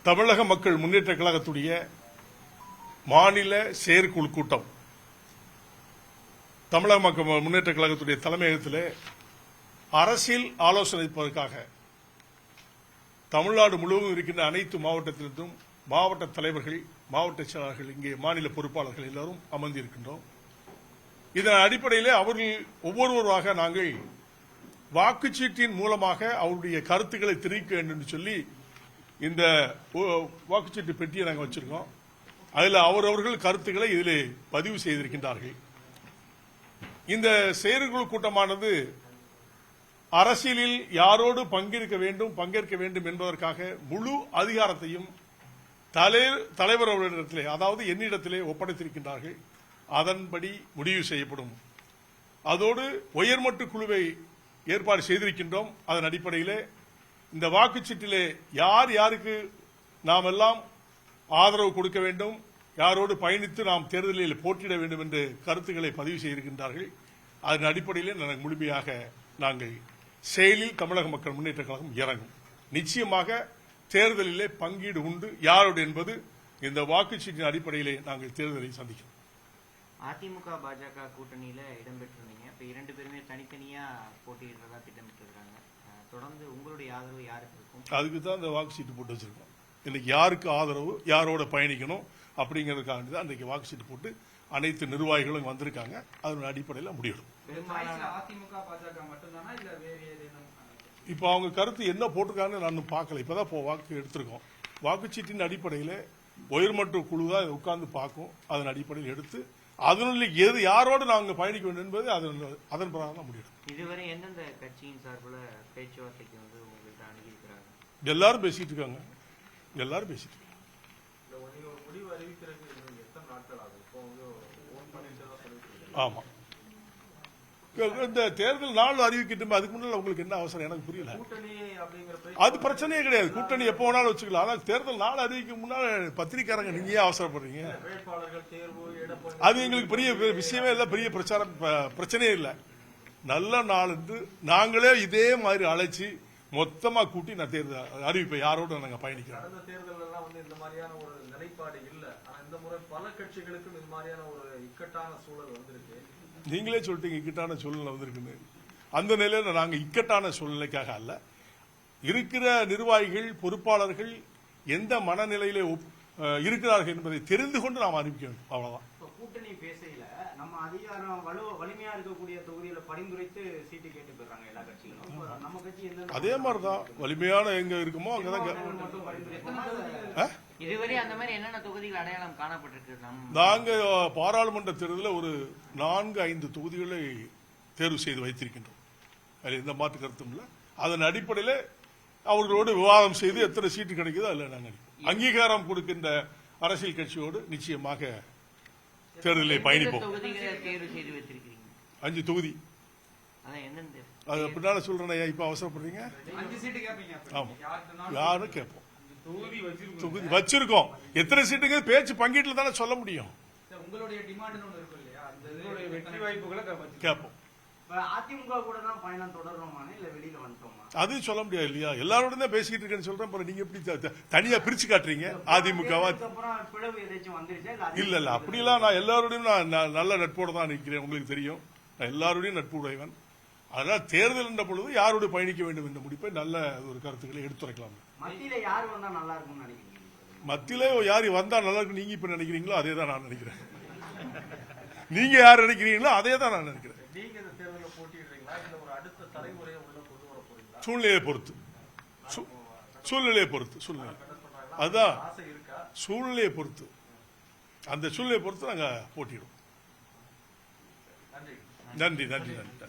தமிழக மக்கள் முன்னேற்ற கழகத்துடைய மாநில செயற்குழு கூட்டம் தமிழக மக்கள் முன்னேற்ற கழகத்துடைய தலைமையகத்தில் அரசியல் ஆலோசனைப்பதற்காக தமிழ்நாடு முழுவதும் இருக்கின்ற அனைத்து மாவட்டத்திலிருந்தும் மாவட்ட தலைவர்கள், மாவட்ட செயலாளர்கள், இங்கே மாநில பொறுப்பாளர்கள் எல்லாரும் அமர்ந்திருக்கின்றோம். இதன் அடிப்படையில் அவர்கள் ஒவ்வொருவராக நாங்கள் வாக்குச்சீட்டின் மூலமாக அவருடைய கருத்துக்களை தெரிவிக்க வேண்டும் என்று சொல்லி இந்த வாக்குச்சீட்டு பெட்டியை நாங்கள் வச்சிருக்கோம். அதில் அவரவர்கள் கருத்துக்களை இதில் பதிவு செய்திருக்கின்றார்கள். இந்த செயற்குழு கூட்டமானது அரசியலில் யாரோடு பங்கேற்க வேண்டும் என்பதற்காக முழு அதிகாரத்தையும் தலைவர் அவர்களிடத்திலே, அதாவது என்னிடத்திலே ஒப்படைத்திருக்கின்றார்கள். அதன்படி முடிவு செய்யப்படும். அதோடு உயர்மட்ட குழுவை ஏற்பாடு செய்திருக்கின்றோம். அதன் அடிப்படையில் இந்த வாக்குச்சீட்டிலே யார் யாருக்கு நாம் எல்லாம் ஆதரவு கொடுக்க வேண்டும், யாரோடு பயணித்து நாம் தேர்தலில் போட்டியிட வேண்டும் என்று கருத்துக்களை பதிவு செய்திருக்கின்றார்கள். அதன் அடிப்படையில் முழுமையாக நாங்கள் செயலில் தமிழக மக்கள் முன்னேற்ற கழகம் இறங்கும். நிச்சயமாக தேர்தலிலே பங்கீடு உண்டு. யாரோடு என்பது இந்த வாக்குச்சீட்டின் அடிப்படையிலே நாங்கள் தேர்தலை சந்திக்கிறோம். அதிமுக பாஜக கூட்டணியில இடம்பெற்றிருந்தீங்க. இப்ப இரண்டு பேருமே தனித்தனியா போட்டியிடுறதா திட்டமிட்டிருக்காங்க. தொடர்ந்து உங்களுடைய ஆதரவு யாருக்கு இருக்கும்? அதுக்கு தான் இந்த வாக்குச்சீட்டு போட்டு வச்சிருக்கோம். இன்னைக்கு யாருக்கு ஆதரவு, யாரோட பயணிக்கணும் அப்படிங்கிறதுக்காக தான் இன்றைக்கு வாக்குச்சீட்டு போட்டு அனைத்து நிர்வாகிகளும் வந்திருக்காங்க. அதன் அடிப்படையில் முடியும். இப்ப அவங்க கருத்து என்ன போட்டிருக்காங்கன்னு நான் பார்க்கல. இப்பதான் வாக்கு எடுத்திருக்கோம். வாக்குச்சீட்டின் அடிப்படையில் உயர்மட்ட குழு தான் உட்கார்ந்து பார்க்கும். அதன் அடிப்படையில் எடுத்து அதனுள்ள யாரோடு நாங்கள் பயணிக்க வேண்டும் என்பது அதன் பிரகாரம் தான் முடியும். இதுவரை எந்தெந்த கட்சியின் சார்பில் பேச்சுவார்த்தைக்கு உங்களுக்கு அணுகியிருக்கிறாங்க? எல்லாரும் பேசிட்டு இருக்காங்க. ஆமா, இந்த தேர்தல் நாள் அறிவிக்கிட்டு அதுக்கு முன்னாடி உங்களுக்கு என்ன அவசரம் எனக்கு புரியல. அது பிரச்சனையே கிடையாது. கூட்டணி எப்போ வேணாலும் வச்சுக்கலாம். ஆனால் தேர்தல் நாள் அறிவிக்க முன்னால பத்திரிக்காரங்க நீங்க ஏன் அவசரப்படுறீங்க? அது எங்களுக்கு பெரிய விஷயமே இல்லை, பெரிய பிரச்சனையே இல்லை. நல்ல நாள் என்று நாங்களே இதே மாதிரி அழைச்சி மொத்தமா கூட்டி நான் தேர்தல் அறிவிப்பேன் யாரோட நாங்க பயணிக்கிறோம். இந்த மாதிரியான ஒரு நிலைப்பாடு இல்ல. ஆனா இந்த முறை பல கட்சிகளுக்கும் இது மாதிரியான ஒரு இக்கட்டான சூழல் வந்திருக்கு. நீங்களே சொல்லிட்டீங்க இக்கட்டான சூழ்நிலை வந்திருக்குன்னு. அந்த நிலையில நாங்க இக்கட்டான சூழ்நிலைக்காக அல்ல, இருக்கிற நிர்வாகிகள், பொறுப்பாளர்கள் எந்த மனநிலையில இருக்கிறார்கள் என்பதை தெரிந்து கொண்டு நாம் அறிவிக்க வேண்டும். அவ்வளவுதான். கூட்டணி பேசையில நம்ம அதிகாரம் வலிமையா இருக்கக்கூடிய தொகுதியில பரிந்துரைத்து சீட்டு கேட்டு போறாங்க எல்லா கட்சிகளும். நம்ம கட்சி எந்த அதே மாதிரிதான் வலிமையான எங்க இருக்குமோ அங்கதான். இதுவரை அந்த மாதிரி என்னென்ன தொகுதிகள் அடையாளம் காணப்பட்டிருக்கு? நாங்க பாராளுமன்ற தேர்தலில் ஒரு 4-5 தொகுதிகளை தேர்வு செய்து வைத்திருக்கின்றோம். அதில் எந்த மாற்று கருத்தும் இல்லை. அதன் அடிப்படையில் அவர்களோடு விவாதம் செய்து எத்தனை சீட்டு கிடைக்குதோ அதில் நாங்கள் அங்கீகாரம் கொடுக்கின்ற அரசியல் கட்சியோடு நிச்சயமாக தேர்தலில் பயணிப்போம். 5 தொகுதி. அது பின்னால சொல்றேன். இப்ப அவசரப்படுறீங்க? ஆமா, யாரும் கேட்போம். தொகுதி வச்சிருக்கோம். எத்தனை சீட்டுங்க பேச்சு பங்கீட்டுல தானே சொல்ல முடியும். உங்களுடைய டிமாண்ட் ஒன்று இருக்கும் இல்லையா? அந்த வெற்றி வாய்ப்புகளை கேட்போம். அதிமுக கூட தான் பயணம் தொடர்றோமா இல்ல வெளியில வந்துட்டோமா? அது சொல்ல முடியாது இல்லையா? எல்லாரோட தான் பேசிக்கிட்டு இருக்கேன்னு சொல்றேன். நீங்க எப்படி தனியா பிரிச்சு காட்டுறீங்க? அதிமுகவா? இல்ல அப்படிலாம் நான் எல்லாரோடையும் நான் நல்ல நட்போடு தான் நிற்கிறேன். உங்களுக்கு தெரியும், நான் எல்லாரோடையும் நட்பு உடையவன். அதனால தேர்தல் என்ற பொழுது யாரோடு பயணிக்க வேண்டும் என்ற முடிப்பை நல்ல ஒரு கருத்துக்களை எடுத்துரைக்கலாம். மத்தியில யார் வந்தா நல்லா இருக்கும்னு நினைக்கிறீங்க? மத்தியில யாரு வந்தா நல்லா இருக்கும் நீங்க இப்ப நினைக்கிறீங்களோ அதே தான் நான் நினைக்கிறேன். நீங்க யார் நினைக்கிறீங்களோ அதே தான் நான் நினைக்கிறேன். நீங்க இந்த தேர்தலில் போட்டியிடுறீங்களா இல்ல ஒரு அடுத்த தலைமுறையை உள்ள கொண்டு வர போறீங்களா? சூழ்நிலையை பொறுத்து அதுதான் சூழ்நிலையை பொறுத்து, அந்த சூழ்நிலையை பொறுத்து நாங்க போட்டியிடுவோம். நன்றி.